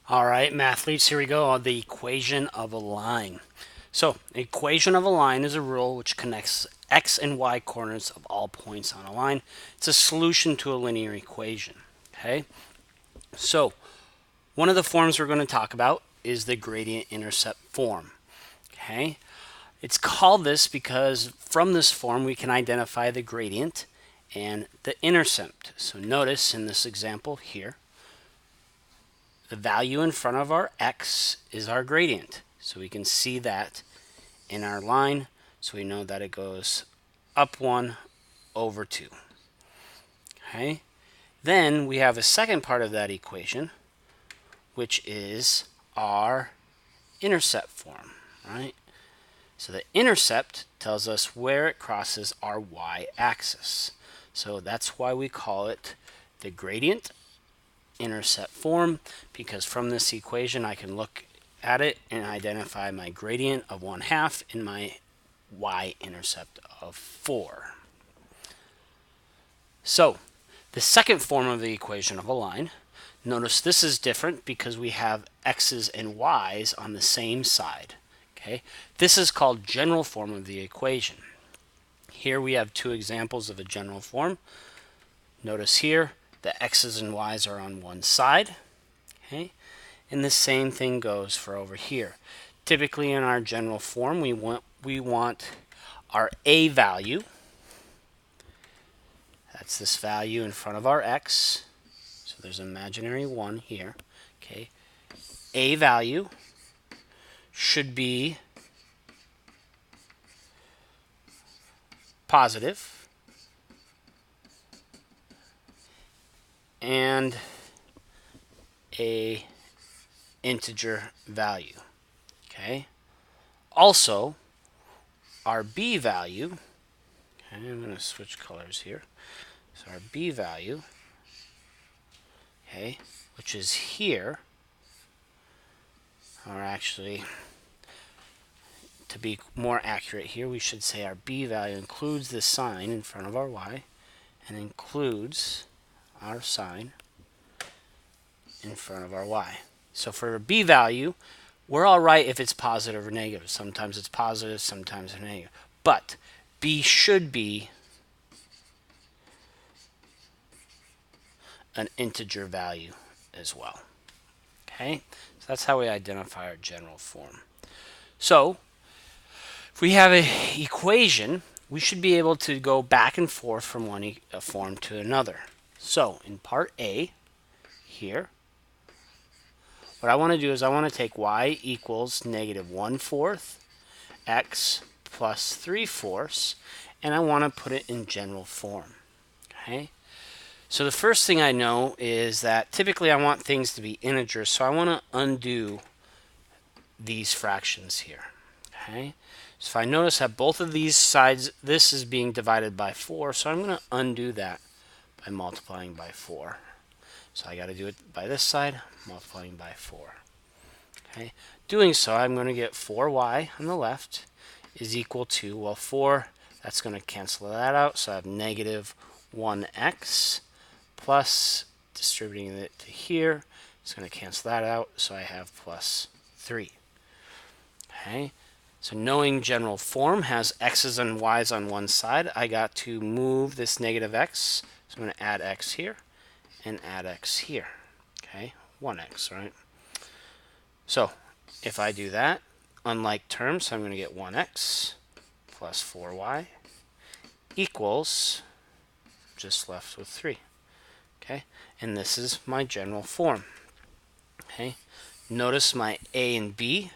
All right, mathletes, here we go on the equation of a line. So, equation of a line is a rule which connects x and y coordinates of all points on a line. It's a solution to a linear equation. Okay? So, one of the forms we're going to talk about is the gradient intercept form. Okay? It's called this because from this form we can identify the gradient and the intercept. So notice in this example here, the value in front of our x is our gradient. So we can see that in our line. So we know that it goes up 1 over 2. Okay. Then we have a second part of that equation, which is our intercept form, right? So the intercept tells us where it crosses our y-axis. So that's why we call it the gradient intercept form, because from this equation I can look at it and identify my gradient of 1/2 and my y-intercept of 4. So the second form of the equation of a line, notice this is different because we have x's and y's on the same side. Okay, this is called general form of the equation. Here we have two examples of a general form. Notice here the x's and y's are on one side. Okay, and the same thing goes for over here. Typically in our general form we want our a value. That's this value in front of our x. So there's an imaginary 1 here. Okay, a value should be positive and a integer value. Okay. Also, our b value, okay, I'm going to switch colors here. So our b value, okay, which is here, or actually, to be more accurate here, we should say our b value includes the sign in front of our y and includes our sign in front of our y. So for a b value, we're all right if it's positive or negative. Sometimes it's positive, sometimes it's negative. But b should be an integer value as well. Okay, so that's how we identify our general form. So if we have an equation, we should be able to go back and forth from one form to another. So in part A here, what I want to do is I want to take y equals negative 1/4 x plus 3/4, and I want to put it in general form. Okay. So the first thing I know is that typically I want things to be integers, so I want to undo these fractions here. Okay. So if I notice that both of these sides, this is being divided by 4, so I'm going to undo that by multiplying by 4. So I got to do it by this side, multiplying by 4. Okay. Doing so, I'm going to get 4y on the left is equal to, well, 4, that's going to cancel that out, so I have negative 1x plus, distributing it to here, it's going to cancel that out, so I have plus 3. Okay. So knowing general form has x's and y's on one side, I got to move this negative x. So I'm going to add x here and add x here. Okay, 1x, right? So if I do that, unlike terms, I'm going to get 1x plus 4y equals, just left with 3. Okay, and this is my general form. Okay, notice my a and b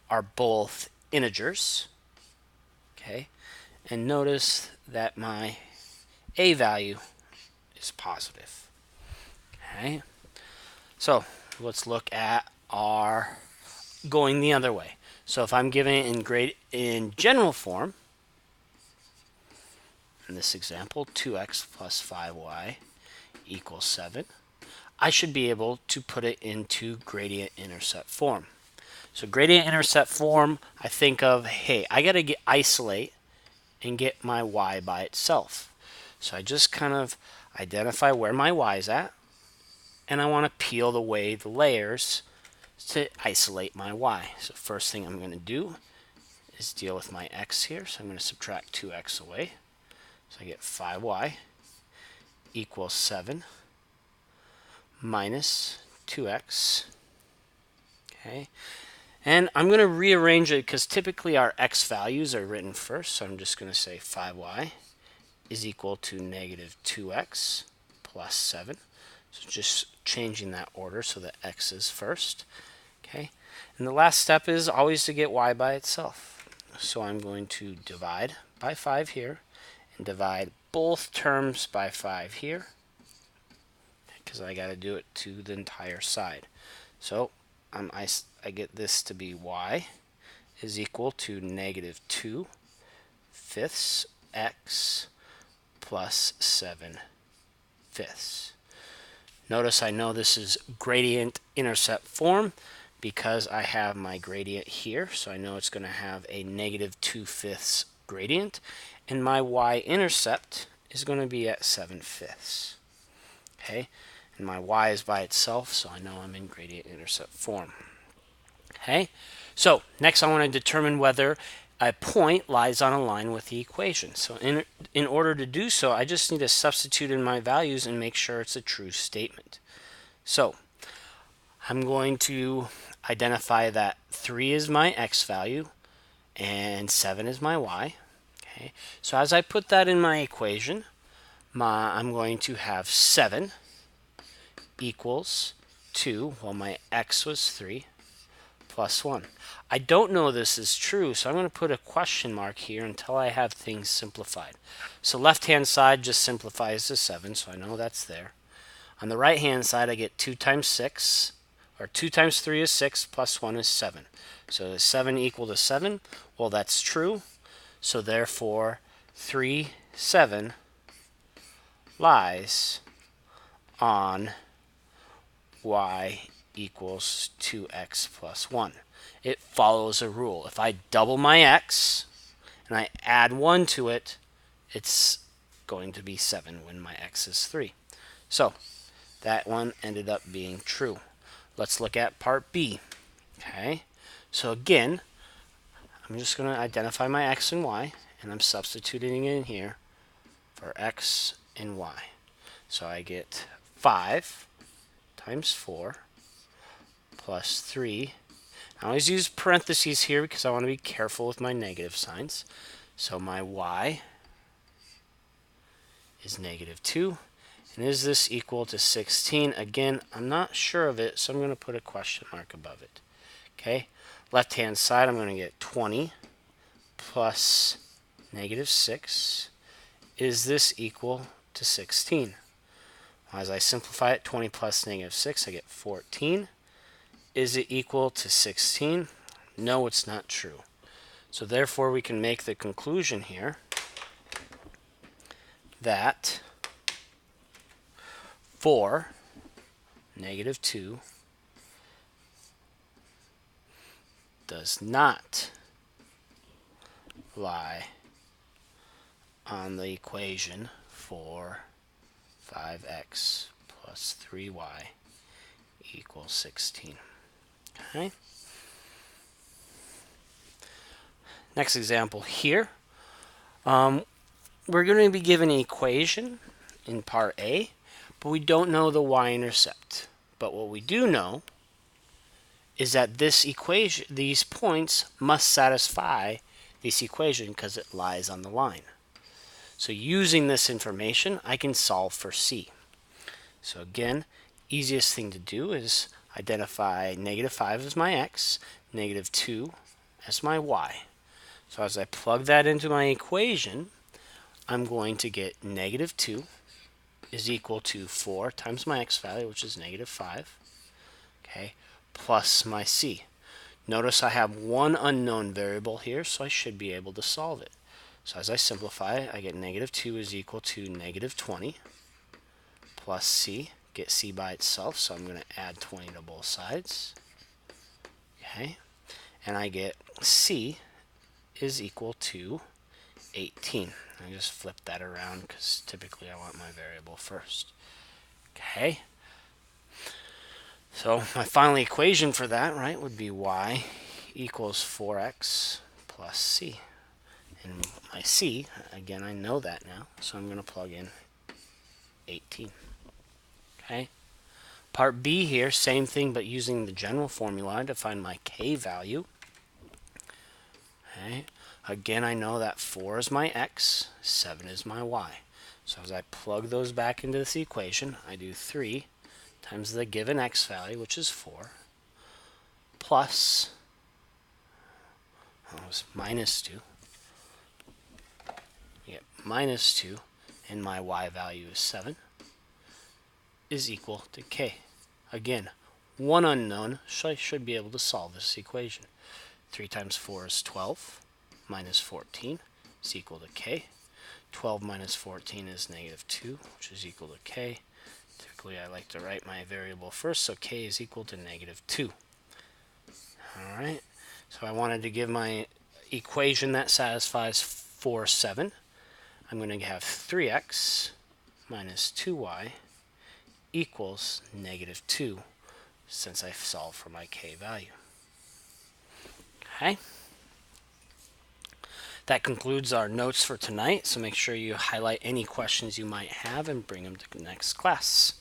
are both integers. Okay, and notice that my a value is positive. Okay, so let's look at our going the other way. So if I'm giving it in general form, in this example, 2x plus 5y equals 7, I should be able to put it into gradient intercept form. So gradient intercept form, I think of, hey, I got to isolate and get my y by itself. So I just kind of identify where my y is at. and I want to peel away the layers to isolate my y. So first thing I'm going to do is deal with my x here. So I'm going to subtract 2x away. So I get 5y equals 7 minus 2x. Okay. And I'm going to rearrange it because typically our x values are written first. So I'm just going to say 5y is equal to negative 2x plus 7. So just changing that order so that x is first. Okay. And the last step is always to get y by itself. So I'm going to divide by 5 here and divide both terms by 5 here because I got to do it to the entire side. So I get this to be y is equal to negative 2 fifths x plus 7 fifths. Notice I know this is gradient intercept form because I have my gradient here, so I know it's going to have a negative 2/5 gradient, and my y-intercept is going to be at 7/5. Okay, and my y is by itself, so I know I'm in gradient intercept form. Okay, so next I want to determine whether a point lies on a line with the equation. So in order to do so, I just need to substitute in my values and make sure it's a true statement. So I'm going to identify that 3 is my x value and 7 is my y. Okay, so as I put that in my equation, I'm going to have 7 equals 2, well my x was 3, plus 1. I don't know this is true, so I'm going to put a question mark here until I have things simplified. So left-hand side just simplifies to 7, so I know that's there. On the right-hand side, I get 2 times 6, or 2 times 3 is 6, plus 1 is 7. So is 7 equal to 7? Well, that's true. So therefore, 3, 7 lies on y equals 2x plus 1. It follows a rule. If I double my x and I add 1 to it, it's going to be 7 when my x is 3. So that one ended up being true. Let's look at part B. Okay, so again, I'm just going to identify my x and y, and I'm substituting in here for x and y. So I get 5 times 4 plus 3. I always use parentheses here because I want to be careful with my negative signs. So my y is negative 2. And is this equal to 16? Again, I'm not sure of it, so I'm going to put a question mark above it. Okay, left-hand side, I'm going to get 20 plus negative 6. Is this equal to 16? As I simplify it, 20 plus negative 6, I get 14. Is it equal to 16? No, it's not true. So therefore, we can make the conclusion here that 4, negative 2, does not lie on the equation for 5x plus 3y equals 16. Okay. Next example here. We're going to be given an equation in part A, but we don't know the y-intercept. But what we do know is that this equation, these points must satisfy this equation because it lies on the line. So using this information, I can solve for C. So again, easiest thing to do is identify negative 5 as my x, negative 2 as my y. So as I plug that into my equation, I'm going to get negative 2 is equal to 4 times my x value, which is negative 5, okay, plus my c. Notice I have one unknown variable here, so I should be able to solve it. So as I simplify, I get negative 2 is equal to negative 20 plus c. Get c by itself, so I'm going to add 20 to both sides. Okay, and I get c is equal to 18. I just flip that around because typically I want my variable first. Okay, So my final equation for that, right, would be y equals 4x plus c. And my c, again, I know that now, so I'm going to plug in 18. Okay. Part B here, same thing, but using the general formula to find my k value. Okay. Again, I know that 4 is my x, 7 is my y. So as I plug those back into this equation, I do 3 times the given x value, which is 4, plus, well, it was minus 2. Yep, minus 2, and my y value is 7, is equal to k. Again, one unknown, so I should be able to solve this equation. 3 times 4 is 12, minus 14 is equal to k. 12 minus 14 is negative 2, which is equal to k. Typically, I like to write my variable first, so k is equal to negative 2. All right, so I wanted to give my equation that satisfies 4, 7. I'm going to have 3x minus 2y equals negative 2, since I solved for my k value. Okay. That concludes our notes for tonight, so make sure you highlight any questions you might have and bring them to the next class.